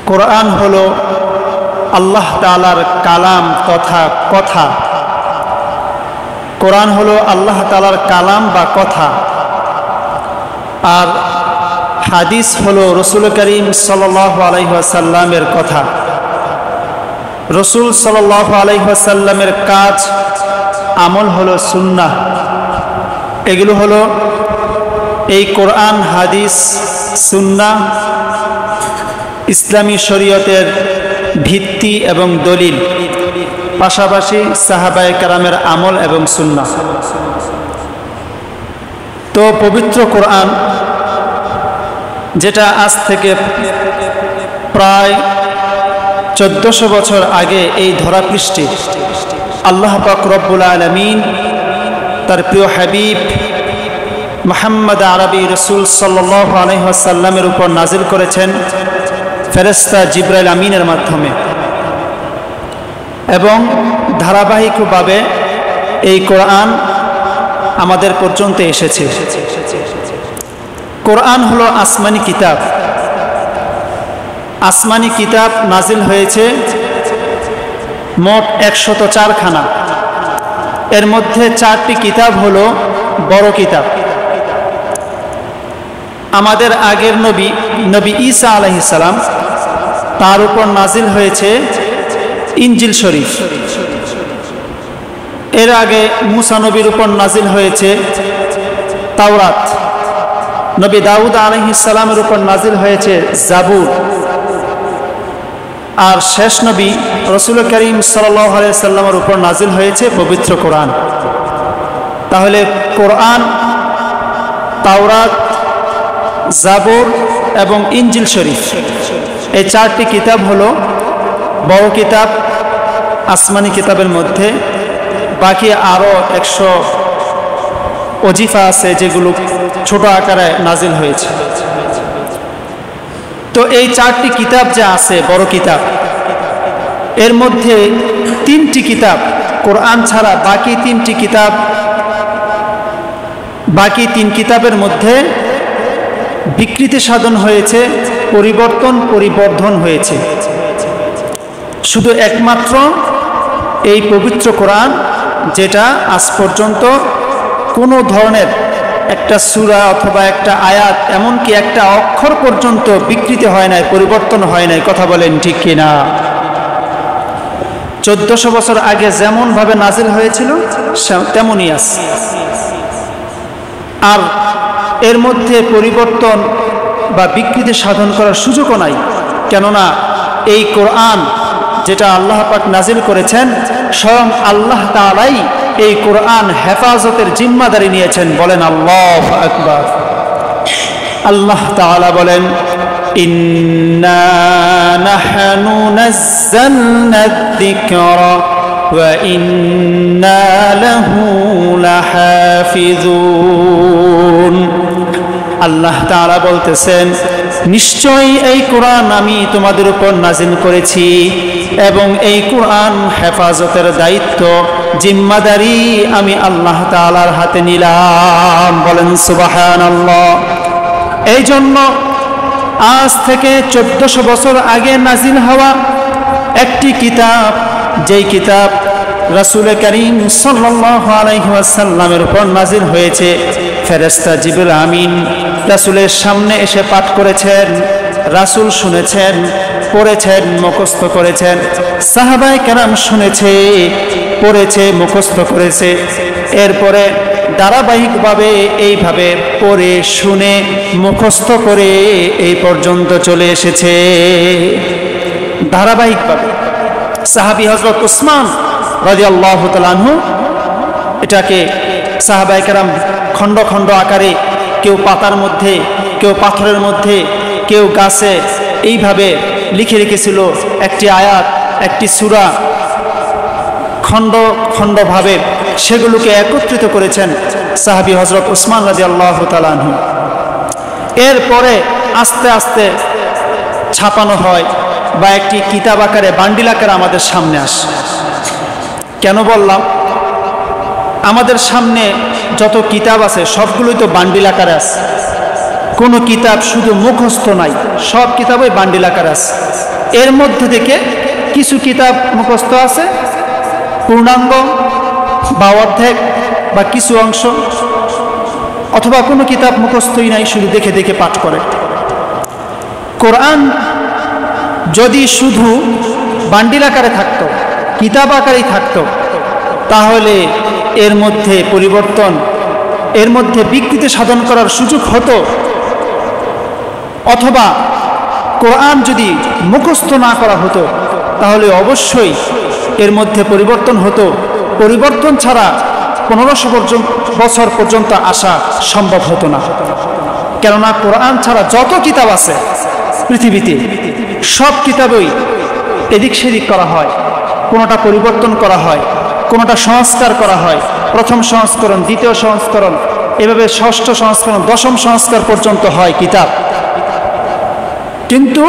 কোরআন হলো আল্লাহ তাআলার কালাম তথা কথা। কোরআন হলো আল্লাহ তাআলার কালাম বা কথা, আর হাদিস হলো রসুল করিম সাল্লাল্লাহু আলাইহি ওয়াসাল্লামের কথা। রসুল সাল্লাল্লাহু আলাইহি ওয়াসাল্লামের কাজ আমল হলো সুন্নাহ। এগুলো হলো এই কোরআন, হাদিস, সুন্নাহ ইসলামী শরীয়তের ভিত্তি এবং দলিল, পাশাপাশি সাহাবায়ে কেরামের আমল এবং সুন্নাহ। তো পবিত্র কোরআন, যেটা আজ থেকে প্রায় 1400 বছর আগে এই ধরাপৃষ্ঠে আল্লাহ পাক রব্বুল আলামিন তার প্রিয় হাবিব মুহাম্মদ আরবি রসুল সাল্লাল্লাহু আলাইহি ওয়াসাল্লামের উপর নাজিল করেছেন ফেরেশতা জিবরাইল আমিনের মাধ্যমে, এবং ধারাবাহিকভাবে এই কোরআন আমাদের পর্যন্ত এসেছে। কোরআন হলো আসমানি কিতাব। আসমানি কিতাব নাজিল হয়েছে মোট 104 খানা। এর মধ্যে 4টি কিতাব হলো বড় কিতাব। আমাদের আগের নবী ঈসা আলাইহিস সালাম, তার উপর নাজিল হয়েছে ইনজিল শরীফ। এর আগে মুসা নবীর উপর নাজিল হয়েছে তাওরাত। নবী দাউদ আলাইহিস সালামের উপর নাজিল হয়েছে জাবুর। আর শেষ নবী রসুল করিম সাল্লাল্লাহু আলাইহি ওয়াসাল্লামের উপর নাজিল হয়েছে পবিত্র কোরআন। তাহলে কোরআন, তাওরাত, জাবুর এবং ইনজিল শরীফ, এই 4টি কিতাব হলো বড় কিতাব আসমানি কিতাবের মধ্যে। বাকি আরও 100 ওজিফা আছে যেগুলো ছোট আকারে নাজিল হয়েছে। তো এই 4টি কিতাব যা আছে বড় কিতাব, এর মধ্যে 3টি কিতাব কোরআন ছাড়া বাকি 3 কিতাবের মধ্যে বিকৃতি সাধন হয়েছে, পরিবর্ধন হয়েছে। শুধু একমাত্র এই পবিত্র কোরআন, যেটা আজ পর্যন্ত কোনো ধরনের একটা সূরা অথবা একটা আয়াত, এমনকি একটা অক্ষর পর্যন্ত বিকৃতি হয় নাই, পরিবর্তন হয় নাই। কথা বলেন ঠিক কিনা? 1400 বছর আগে যেমনভাবে নাজিল হয়েছিল তেমনই আছে। আর এর মধ্যে পরিবর্তন বা বিকৃতি সাধন করার সুযোগও নাই, কেননা এই কোরআন যেটা আল্লাহ পাক নাজিল করেছেন, স্বয়ং আল্লাহ তাআলাই এই কোরআন হেফাজতের জিম্মাদারি নিয়েছেন। বলেন আল্লাহু আকবার। আল্লাহ তাআলা বলেন, ইন্না নাহনু নাযালনায যিকরা ওয়া ইন্না লাহু লাহাফিজুন। আল্লাহ তাআলা বলতেছেন, নিশ্চয়ই এই কোরআন আমি তোমাদের উপর নাজিল করেছি এবং এই কোরআন হেফাজতের দায়িত্ব, জিম্মাদারি আমি আল্লাহ তাআলার হাতে নিলাম। বলেন সুবহানাল্লাহ। এই জন্য আজ থেকে 1400 বছর আগে নাজিল হওয়া একটি কিতাব, যেই কিতাব রাসূল করিম সাল্লাল্লাহু আলাইহি ওয়াসাল্লামের উপর নাজিল হয়েছে, ফেরেশতা জিবরাইল আমিন রাসূলের সামনে এসে পাঠ করেছেন, রাসূল শুনেছেন, পড়েছেন, মুখস্থ করেছেন, সাহাবায়ে কেরাম শুনেছে, পড়েছে, মুখস্থ করেছে। এরপরে ধারাবাহিকভাবে এইভাবে পড়ে শুনে মুখস্থ করে এই পর্যন্ত চলে এসেছে। ধারাবাহিকভাবে সাহাবী হযরত উসমান রাদিয়াল্লাহু তাআলা আনহু, এটাকে সাহাবায়ে কেরাম খণ্ড খণ্ড আকারে, কেউ পাতার মধ্যে, কেউ পাথরের মধ্যে, কেউ গাছে, এইভাবে লিখে রেখেছিল একটি আয়াত, একটি সূরা, খণ্ড খণ্ডভাবে সেগুলোকে একত্রিত করেছেন সাহাবী হযরত উসমান রাদিয়াল্লাহু তাআলা আনহু। এরপরে আস্তে আস্তে ছাপানো হয় বা একটি কিতাব আকারে, বান্ডিল আকারে আমাদের সামনে আসে। কেন বললাম? আমাদের সামনে যত কিতাব আছে সবগুলোই তো বান্ডিল আকারে আছে। কোনো কিতাব শুধু মুখস্থ নাই, সব কিতাবই বান্ডিল আকারে আছে। এর মধ্যে থেকে কিছু কিতাব মুখস্থ আছে পূর্ণাঙ্গ বা অর্ধেক বা কিছু অংশ, অথবা কোনো কিতাব মুখস্থই নাই, শুধু দেখে দেখে পাঠ করে। কোরআন যদি শুধু বান্ডিল আকারে থাকতো, কিতাব আকারেই থাকতো, তাহলে এর মধ্যে পরিবর্তন, এর মধ্যে বিকৃতি সাধন করার সুযোগ হতো। অথবা কোরআন যদি মুখস্থ না করা হতো, তাহলে অবশ্যই এর মধ্যে পরিবর্তন হতো। পরিবর্তন ছাড়া 1500 বছর পর্যন্ত আসা সম্ভব হতো না। কেননা কোরআন ছাড়া যত কিতাব আছে পৃথিবীতে, সব কিতাবই এদিক সেদিক করা হয়, কোনোটা পরিবর্তন করা হয়, কোনোটা সংস্কার করা হয়, প্রথম সংস্করণ, দ্বিতীয় সংস্করণ, এভাবে ষষ্ঠ সংস্করণ, দশম সংস্কার পর্যন্ত হয় কিতাব। কিন্তু